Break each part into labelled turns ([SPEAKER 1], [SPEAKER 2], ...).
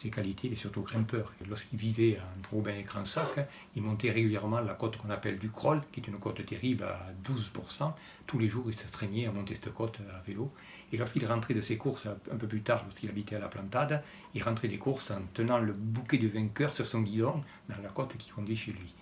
[SPEAKER 1] ses qualités, il est surtout grimpeur. Et lorsqu'il vivait entre Aubin et Cransac, il montait régulièrement la côte qu'on appelle du Crolles, qui est une côte terrible à 12%. Tous les jours, il s'astreignait à monter cette côte à vélo. Et lorsqu'il rentrait de ses courses, un peu plus tard, lorsqu'il habitait à la Plantade, il rentrait des courses en tenant le bouquet du vainqueur sur son guidon dans la côte qui conduit chez lui.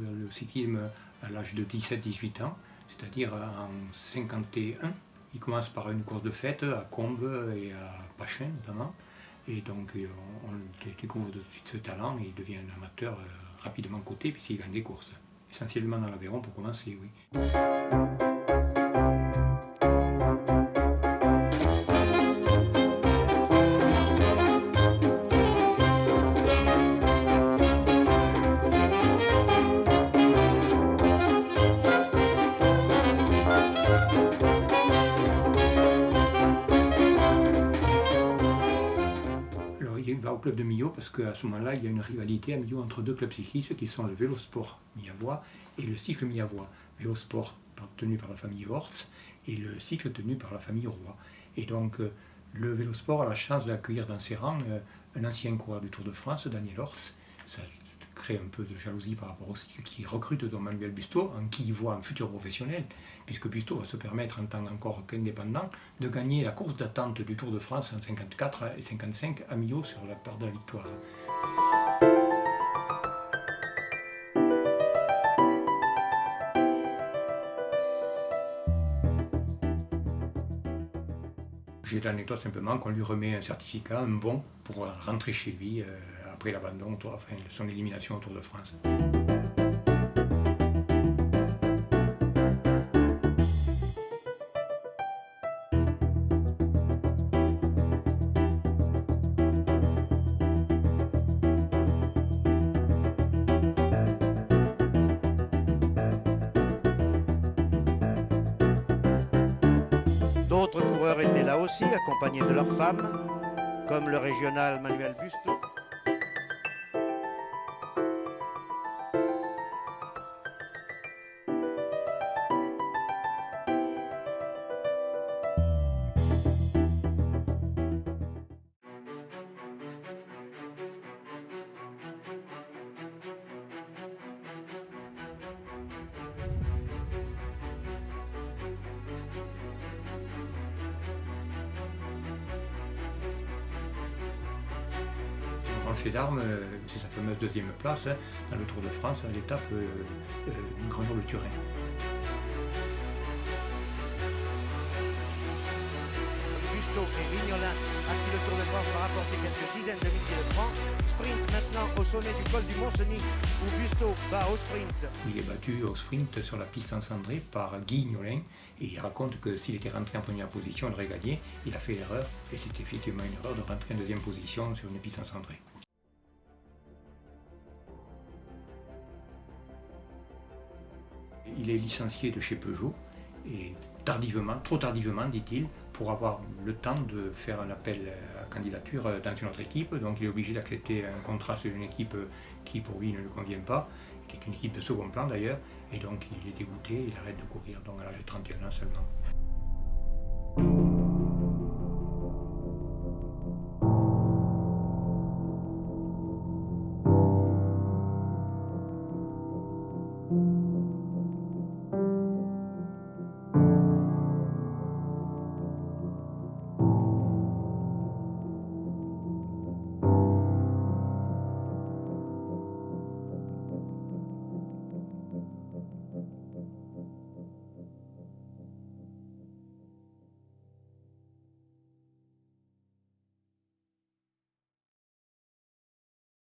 [SPEAKER 1] Le cyclisme à l'âge de 17-18 ans, c'est-à-dire en 51. Il commence par une course de fête à Combes et à Pachin notamment. Et donc on découvre de suite ce talent et il devient un amateur rapidement coté puisqu'il gagne des courses. Essentiellement dans l'Aveyron pour commencer, oui. Il va au club de Millau parce qu'à ce moment-là, il y a une rivalité à Millau entre deux clubs cyclistes qui sont le Vélosport Millavois et le Cycle Millavois. Vélosport tenu par la famille Horst et le cycle tenu par la famille Roy. Et donc le Vélosport a la chance d'accueillir dans ses rangs un ancien coureur du Tour de France, Daniel Horst. Ça crée un peu de jalousie par rapport au cycle qui recrute donc Manuel Busto, en qui il voit un futur professionnel, puisque Busto va se permettre en tant encore qu'indépendant de gagner la course d'attente du Tour de France en 54 et 55 à Millau sur la part de la victoire. J'ai l'anecdote simplement qu'on lui remet un certificat, un bon, pour rentrer chez lui après l'abandon, enfin son élimination au Tour de France.
[SPEAKER 2] D'autres coureurs étaient là aussi, accompagnés de leurs femmes, comme le régional Manuel Busto.
[SPEAKER 1] En fait d'armes, c'est sa fameuse deuxième place dans le Tour de France à l'étape Grenoble-Turin.
[SPEAKER 2] Busto et Vignola, à qui le Tour de France va rapporter quelques dizaines de milliers de francs. Sprint maintenant au sommet du col du Mont-Cenis, où Busto va au sprint.
[SPEAKER 1] Il est battu au sprint sur la piste encendrée par Guy Gnolin et il raconte que s'il était rentré en première position, il aurait gagné. Il a fait l'erreur et c'était effectivement une erreur de rentrer en deuxième position sur une piste encendrée. Il est licencié de chez Peugeot et tardivement, trop tardivement dit-il, pour avoir le temps de faire un appel à candidature dans une autre équipe. Donc il est obligé d'accepter un contrat sur une équipe qui pour lui ne lui convient pas, qui est une équipe de second plan d'ailleurs, et donc il est dégoûté, il arrête de courir donc à l'âge de 31 ans seulement.